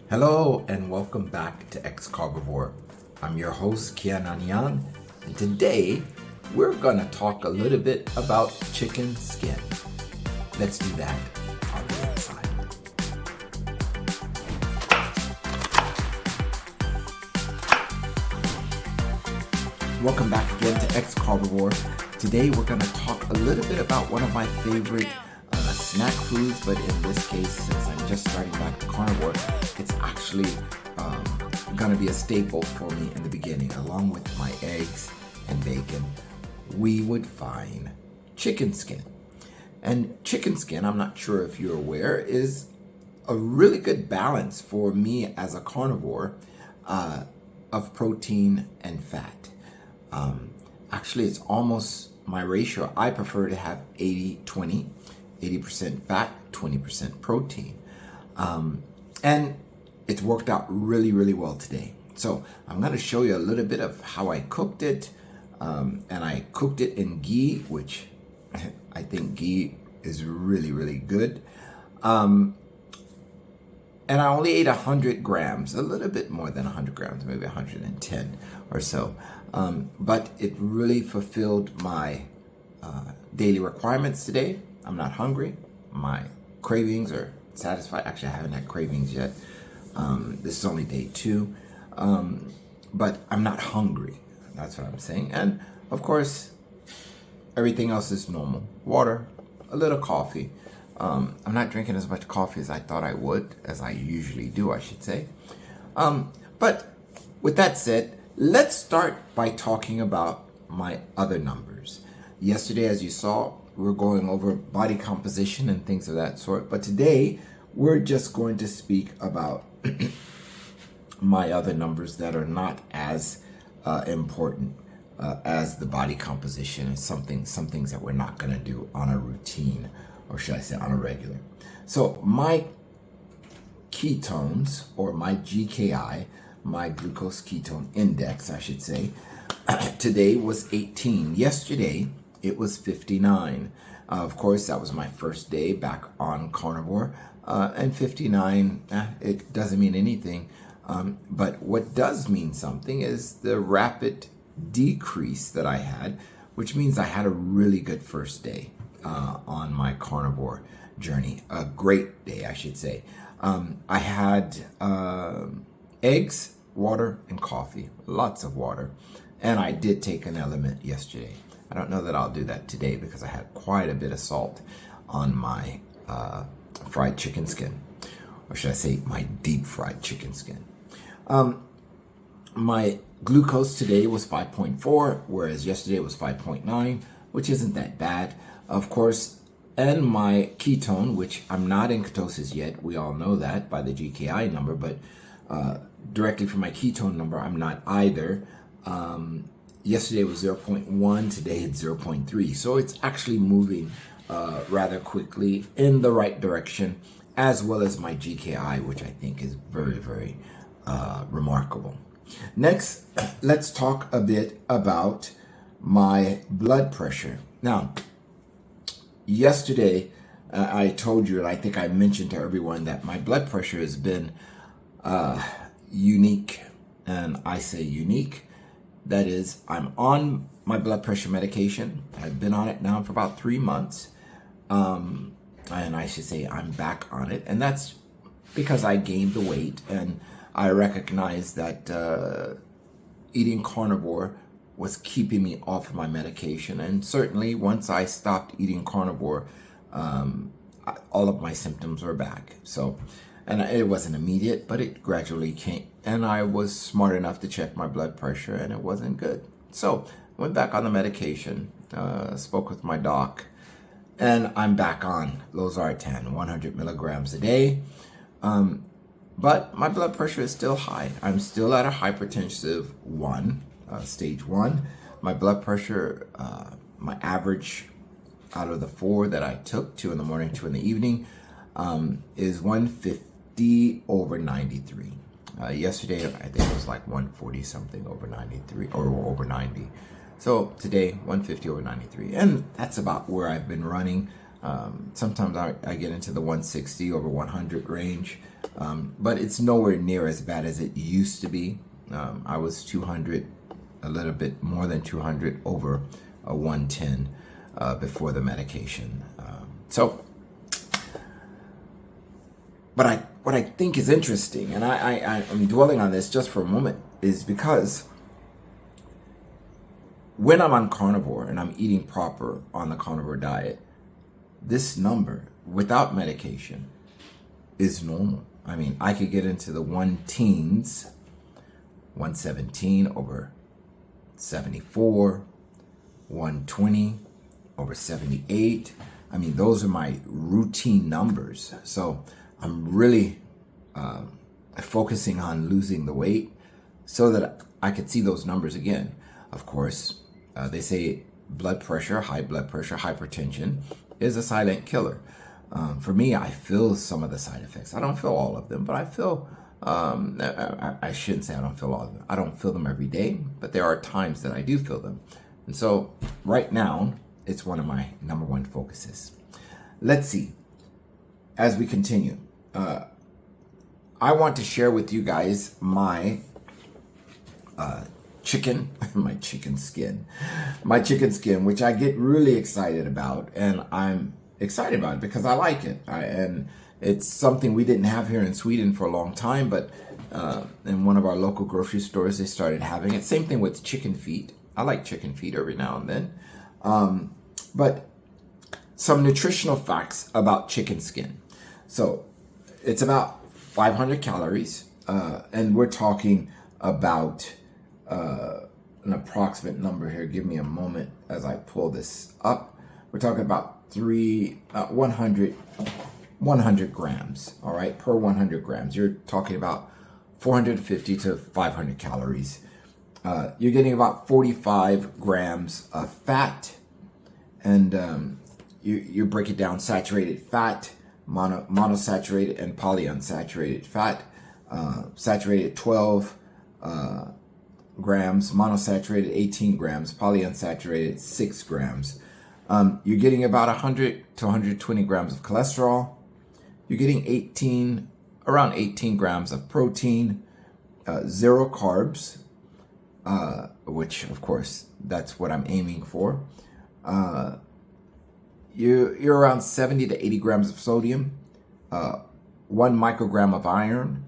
Hello and welcome back to X-Carbovore. I'm your host Kiananian, and today we're going to talk a little bit about chicken skin. Let's do that on the inside. Welcome back again to X-Carbovore. Today we're going to talk a little bit about one of my favorite snack foods, but in this case, since I'm just starting back to carnivore, it's actually going to be a staple for me in the beginning. Along with my eggs and bacon, we would find chicken skin. And chicken skin, I'm not sure if you're aware, is a really good balance for me as a carnivore of protein and fat. Actually, it's almost my ratio. I prefer to have 80-20. 80% fat, 20% protein. And it's worked out really, really well today. So I'm going to show you a little bit of how I cooked it. And I cooked it in ghee, which I think ghee is really, really good. And I only ate 100 grams, a little bit more than 100 grams, maybe 110 or so. But it really fulfilled my daily requirements today. I'm not hungry. My cravings are satisfied. Actually, I haven't had cravings yet. This is only day 2. But I'm not hungry. That's what I'm saying. And of course, everything else is normal. Water, a little coffee. I'm not drinking as much coffee as I thought I would, as I usually do, I should say. But with that said, let's start by talking about my other numbers. Yesterday, as you saw, we're going over body composition and things of that sort. But today, we're just going to speak about my other numbers that are not as important as the body composition and some things that we're not going to do on a routine, or should I say on a regular. So my ketones, or my GKI, my glucose ketone index, I should say, today was 18. Yesterday, it was 59. Of course, that was my first day back on carnivore. And 59, it doesn't mean anything. But what does mean something is the rapid decrease that I had, which means I had a really good first day on my carnivore journey. A great day, I should say. I had eggs, water, and coffee. Lots of water. And I did take an element yesterday. I don't know that I'll do that today because I had quite a bit of salt on my fried chicken skin. Or should I say my deep fried chicken skin. My glucose today was 5.4, whereas yesterday was 5.9, which isn't that bad. Of course, and my ketone, which I'm not in ketosis yet. We all know that by the GKI number, but directly from my ketone number, I'm not either. Yesterday was 0.1, today it's 0.3. So it's actually moving rather quickly in the right direction, as well as my GKI, which I think is very, very remarkable. Next, let's talk a bit about my blood pressure. Now, yesterday, I told you, and I think I mentioned to everyone, that my blood pressure has been unique. And I say unique. That is, I'm on my blood pressure medication. I've been on it now for about 3 months. And I should say I'm back on it. And that's because I gained the weight. And I recognized that eating carnivore was keeping me off of my medication. And certainly once I stopped eating carnivore, all of my symptoms were back. So, and it wasn't immediate, but it gradually came. And I was smart enough to check my blood pressure, and it wasn't good. So I went back on the medication, spoke with my doc, and I'm back on losartan, 100 milligrams a day. But my blood pressure is still high. I'm still at a hypertensive 1, stage 1. My blood pressure, my average out of the 4 that I took, 2 in the morning, 2 in the evening, is 150 over 93. Yesterday, I think it was like 140 something over 93 or over 90. So today, 150 over 93. And that's about where I've been running Sometimes I get into the 160 over 100 range, but it's nowhere near as bad as it used to be. I was 200, a little bit more than 200 over a 110 before the medication. But what I think is interesting, and I'm dwelling on this just for a moment, is because when I'm on carnivore and I'm eating proper on the carnivore diet, this number without medication is normal. I mean, I could get into the 110s, 117 over 74, 120 over 78. I mean, those are my routine numbers. So I'm really focusing on losing the weight so that I could see those numbers again. Of course, they say blood pressure, high blood pressure, hypertension is a silent killer. For me, I feel some of the side effects. I don't feel all of them, but I feel, I shouldn't say I don't feel all of them. I don't feel them every day, but there are times that I do feel them. And so right now, it's one of my number one focuses. Let's see, as we continue, I want to share with you guys my chicken skin, which I get really excited about, and I'm excited about it because I like it. And it's something we didn't have here in Sweden for a long time, but in one of our local grocery stores, they started having it. Same thing with chicken feet. I like chicken feet every now and then. But some nutritional facts about chicken skin. So it's about 500 calories, and we're talking about an approximate number here. Give me a moment as I pull this up. We're talking about 100 grams, all right, per 100 grams. You're talking about 450 to 500 calories. You're getting about 45 grams of fat, and you break it down: saturated fat, monosaturated, and polyunsaturated fat. Saturated 12 grams, monosaturated 18 grams, polyunsaturated 6 grams. You're getting about 100 to 120 grams of cholesterol. You're getting around 18 grams of protein, 0 carbs, which of course that's what I'm aiming for. You're around 70 to 80 grams of sodium, 1 microgram of iron.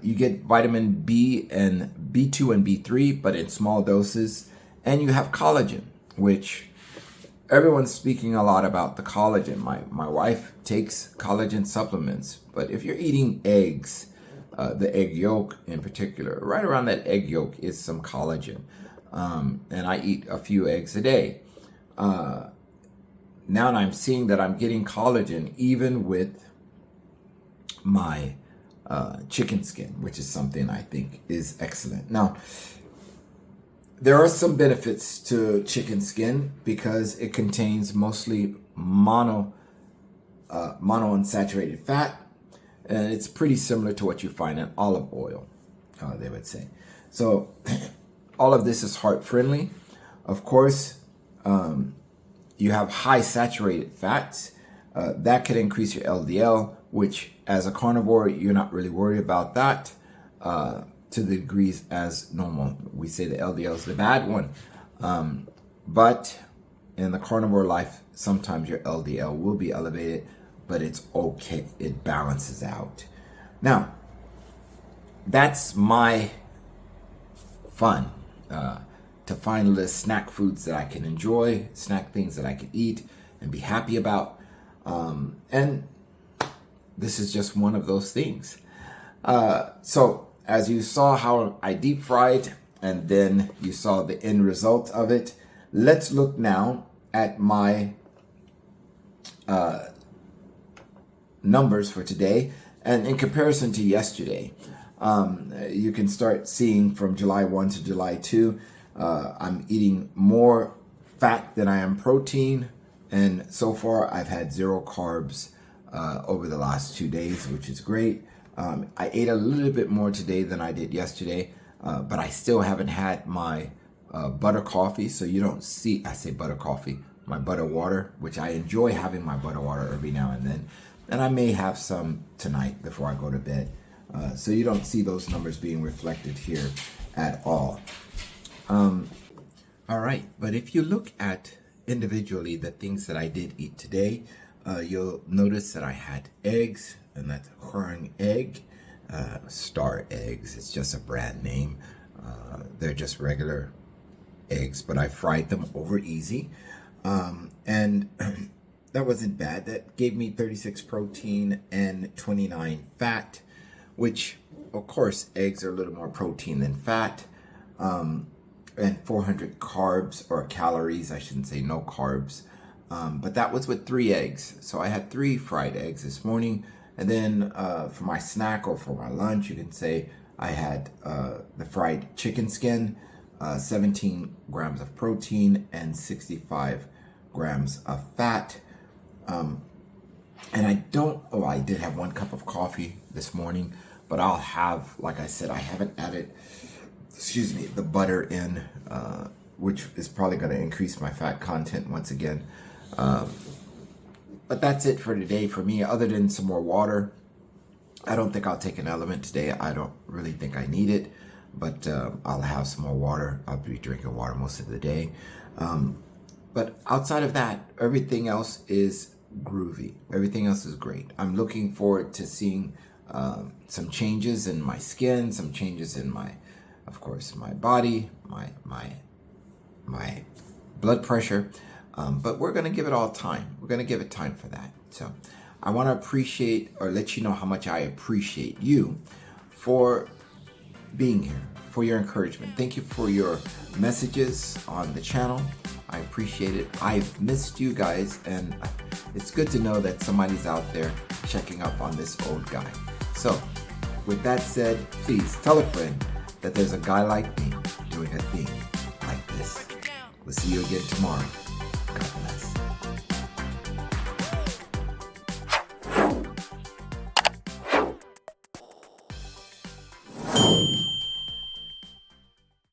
You get vitamin B and B2 and B3, but in small doses. And you have collagen, which everyone's speaking a lot about the collagen. My wife takes collagen supplements, but if you're eating eggs, the egg yolk in particular, right around that egg yolk is some collagen. And I eat a few eggs a day. Now I'm seeing that I'm getting collagen even with my chicken skin, which is something I think is excellent. Now, there are some benefits to chicken skin because it contains mostly monounsaturated fat, and it's pretty similar to what you find in olive oil, they would say. So all of this is heart friendly. Of course, you have high saturated fats. That could increase your LDL, which as a carnivore, you're not really worried about that to the degrees as normal. We say the LDL is the bad one. But in the carnivore life, sometimes your LDL will be elevated, but it's okay. It balances out. Now, that's my fun, to find little snack foods that I can enjoy, snack things that I can eat and be happy about. And this is just one of those things. So as you saw how I deep fried, and then you saw the end result of it, let's look now at my numbers for today. And in comparison to yesterday, you can start seeing from July 1 to July 2, I'm eating more fat than I am protein. And so far, I've had 0 carbs over the last 2 days, which is great. I ate a little bit more today than I did yesterday, but I still haven't had my butter coffee. So you don't see, I say butter coffee, my butter water, which I enjoy having my butter water every now and then. And I may have some tonight before I go to bed. So you don't see those numbers being reflected here at all. All right, but if you look at individually the things that I did eat today, you'll notice that I had eggs, and that's Horn egg, Star eggs. It's just a brand name. They're just regular eggs, but I fried them over easy. And that wasn't bad. That gave me 36 protein and 29 fat, which of course eggs are a little more protein than fat. And 400 carbs, or calories, I shouldn't say no carbs. But that was with 3 eggs. So I had 3 fried eggs this morning. And then for my snack, or for my lunch, you can say I had the fried chicken skin, 17 grams of protein and 65 grams of fat. And I did have 1 cup of coffee this morning, but I'll have, like I said, I haven't added, the butter in, which is probably going to increase my fat content once again. But that's it for today for me, other than some more water. I don't think I'll take an element today. I don't really think I need it, but I'll have some more water. I'll be drinking water most of the day. But outside of that, everything else is groovy. Everything else is great. I'm looking forward to seeing some changes in my skin, some changes in my, of course, my body, my blood pressure. But we're going to give it all time. We're going to give it time for that. So I want to appreciate, or let you know how much I appreciate you for being here, for your encouragement. Thank you for your messages on the channel. I appreciate it. I've missed you guys, and it's good to know that somebody's out there checking up on this old guy. So with that said, please tell a friend that there's a guy like me doing a thing like this. We'll see you again tomorrow. God bless.